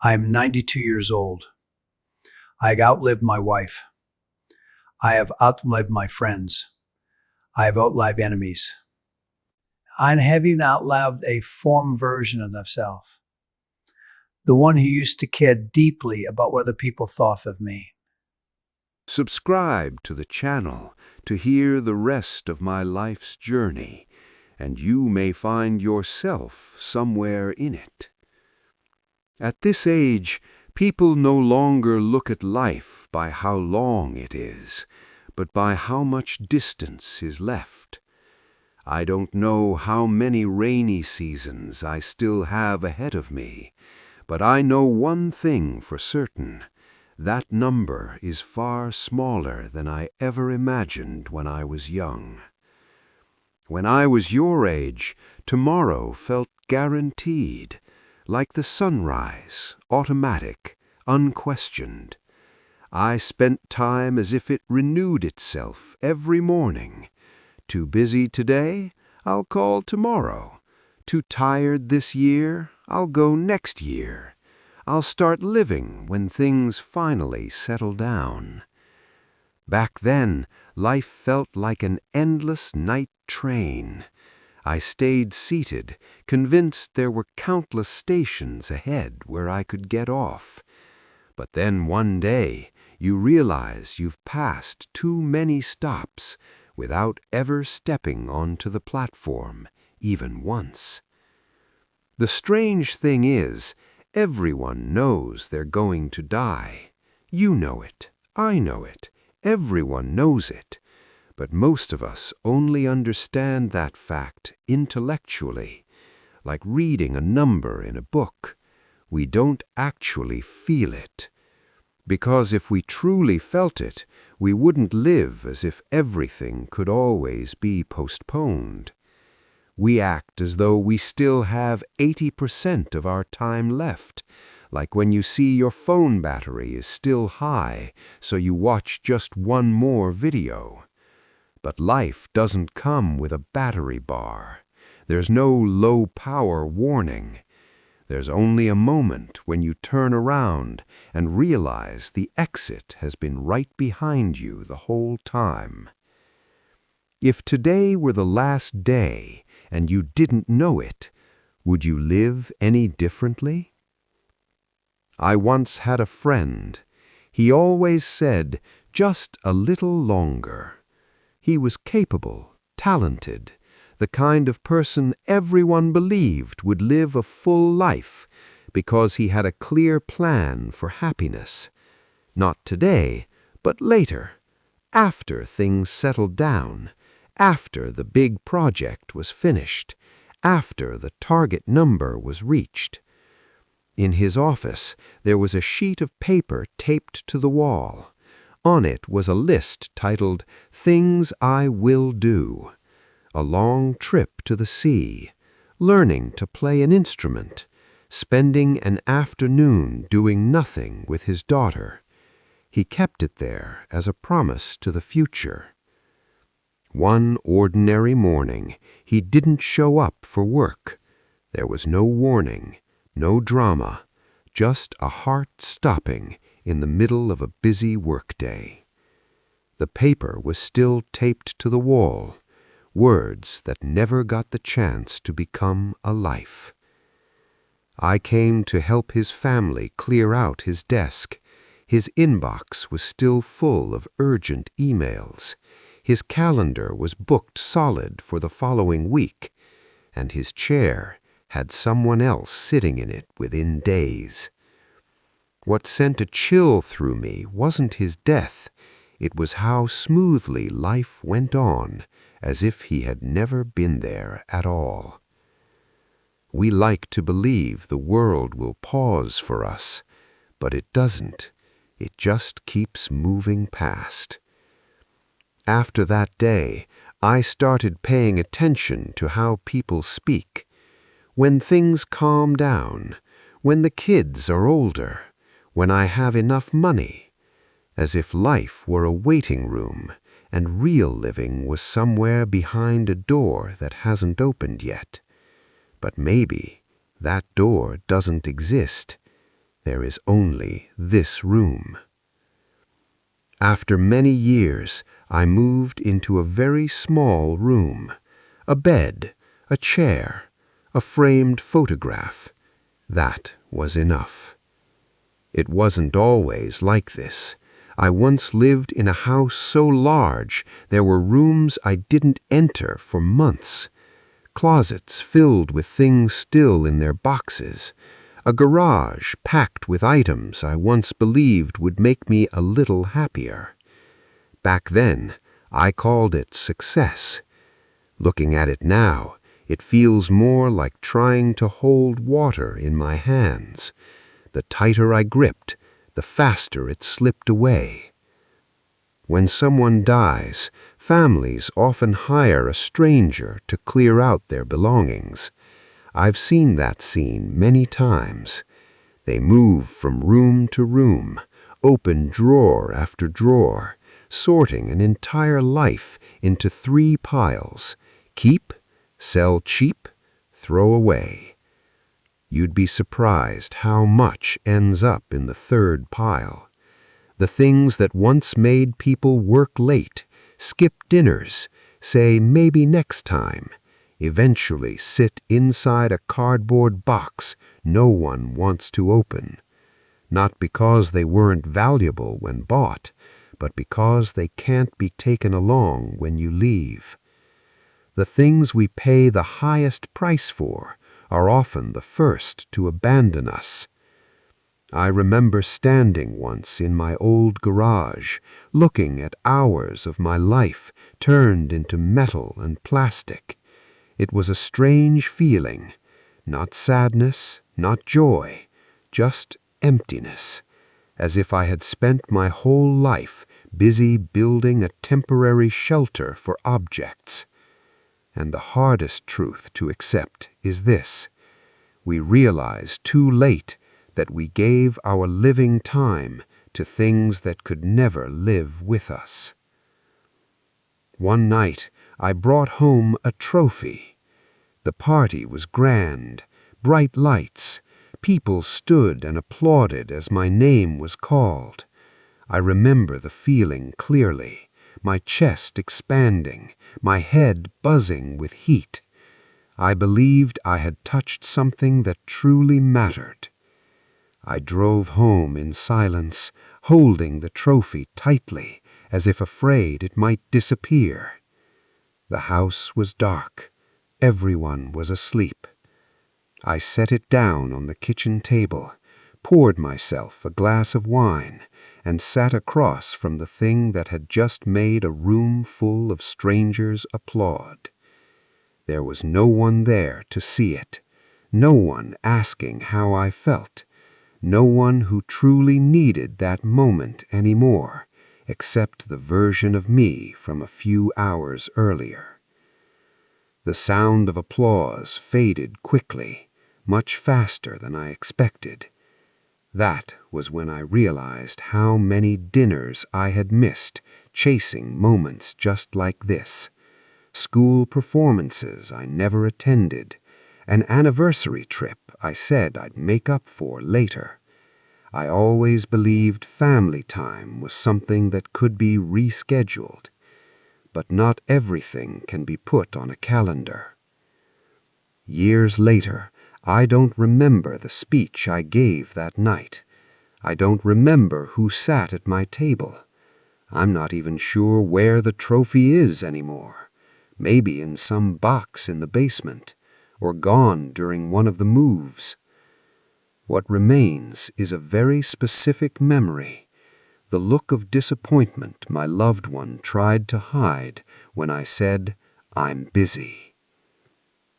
I am 92 years old. I have outlived my wife. I have outlived my friends. I have outlived enemies. I have even outlived a form version of myself, the one who used to care deeply about what other people thought of me. Subscribe to the channel to hear the rest of my life's journey, and you may find yourself somewhere in it. At this age, people no longer look at life by how long it is, but by how much distance is left. I don't know how many rainy seasons I still have ahead of me, but I know one thing for certain. That number is far smaller than I ever imagined when I was young. When I was your age, tomorrow felt guaranteed, like the sunrise, automatic, unquestioned. I spent time as if it renewed itself every morning. Too busy today? I'll call tomorrow. Too tired this year? I'll go next year. I'll start living when things finally settle down. Back then, life felt like an endless night train. I stayed seated, convinced there were countless stations ahead where I could get off. But then one day, you realize you've passed too many stops without ever stepping onto the platform, even once. The strange thing is, everyone knows they're going to die. You know it. I know it. Everyone knows it. But most of us only understand that fact intellectually, like reading a number in a book. We don't actually feel it. Because if we truly felt it, we wouldn't live as if everything could always be postponed. We act as though we still have 80% of our time left, like when you see your phone battery is still high, so you watch just one more video. But life doesn't come with a battery bar. There's no low power warning. There's only a moment when you turn around and realize the exit has been right behind you the whole time. If today were the last day and you didn't know it, would you live any differently? I once had a friend. He always said, just a little longer. He was capable, talented, the kind of person everyone believed would live a full life because he had a clear plan for happiness. Not today, but later, after things settled down, after the big project was finished, after the target number was reached. In his office, there was a sheet of paper taped to the wall. On it was a list titled, "Things I Will Do." A long trip to the sea, learning to play an instrument, spending an afternoon doing nothing with his daughter. He kept it there as a promise to the future. One ordinary morning, he didn't show up for work. There was no warning, no drama, just a heart stopping in the middle of a busy workday. The paper was still taped to the wall, words that never got the chance to become a life. I came to help his family clear out his desk. His inbox was still full of urgent emails. His calendar was booked solid for the following week, and his chair had someone else sitting in it within days. What sent a chill through me wasn't his death. It was how smoothly life went on, as if he had never been there at all. We like to believe the world will pause for us, but it doesn't. It just keeps moving past. After that day, I started paying attention to how people speak. When things calm down, when the kids are older, when I have enough money, as if life were a waiting room and real living was somewhere behind a door that hasn't opened yet. But maybe that door doesn't exist. There is only this room. After many years, I moved into a very small room. A bed, a chair, a framed photograph. That was enough. It wasn't always like this. I once lived in a house so large there were rooms I didn't enter for months. Closets filled with things still in their boxes. A garage packed with items I once believed would make me a little happier. Back then, I called it success. Looking at it now, it feels more like trying to hold water in my hands. The tighter I gripped, the faster it slipped away. When someone dies, families often hire a stranger to clear out their belongings. I've seen that scene many times. They move from room to room, open drawer after drawer, sorting an entire life into 3 piles: keep, sell cheap, throw away. You'd be surprised how much ends up in the 3rd pile. The things that once made people work late, skip dinners, say maybe next time, eventually sit inside a cardboard box no one wants to open. Not because they weren't valuable when bought, but because they can't be taken along when you leave. The things we pay the highest price for are often the first to abandon us. I remember standing once in my old garage, looking at hours of my life turned into metal and plastic. It was a strange feeling, not sadness, not joy, just emptiness, as if I had spent my whole life busy building a temporary shelter for objects. And the hardest truth to accept is this: we realize too late that we gave our living time to things that could never live with us. One night, I brought home a trophy. The party was grand, bright lights. People stood and applauded as my name was called. I remember the feeling clearly, my chest expanding, my head buzzing with heat. I believed I had touched something that truly mattered. I drove home in silence, holding the trophy tightly, as if afraid it might disappear. The house was dark. Everyone was asleep. I set it down on the kitchen table, poured myself a glass of wine, and sat across from the thing that had just made a room full of strangers applaud. There was no one there to see it, no one asking how I felt, no one who truly needed that moment anymore, except the version of me from a few hours earlier. The sound of applause faded quickly, much faster than I expected. That was when I realized how many dinners I had missed chasing moments just like this. School performances I never attended, an anniversary trip I said I'd make up for later. I always believed family time was something that could be rescheduled, but not everything can be put on a calendar. Years later, I don't remember the speech I gave that night. I don't remember who sat at my table. I'm not even sure where the trophy is anymore. Maybe in some box in the basement, or gone during one of the moves. What remains is a very specific memory, the look of disappointment my loved one tried to hide when I said, "I'm busy."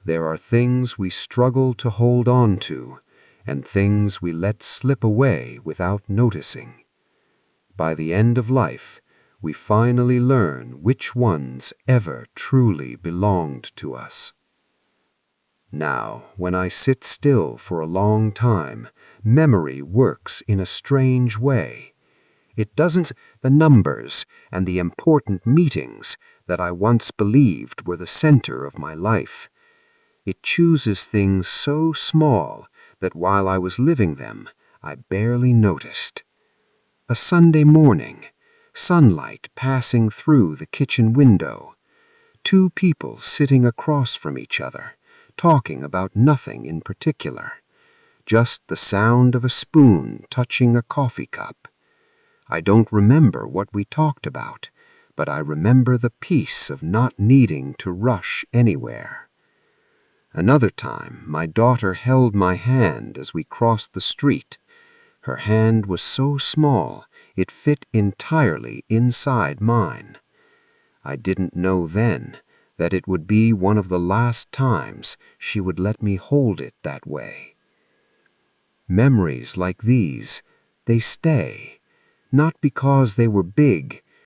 There are things we struggle to hold on to, and things we let slip away without noticing. By the end of life, we finally learn which ones ever truly belonged to us. Now, when I sit still for a long time, memory works in a strange way. It doesn't the numbers and the important meetings that I once believed were the center of my life. It chooses things so small that while I was living them, I barely noticed. A Sunday morning, sunlight passing through the kitchen window, two people sitting across from each other, talking about nothing in particular, just the sound of a spoon touching a coffee cup. I don't remember what we talked about, but I remember the peace of not needing to rush anywhere. Another time, my daughter held my hand as we crossed the street. Her hand was so small, it fit entirely inside mine. I didn't know then that it would be one of the last times she would let me hold it that way. Memories like these, they stay, not because they were big,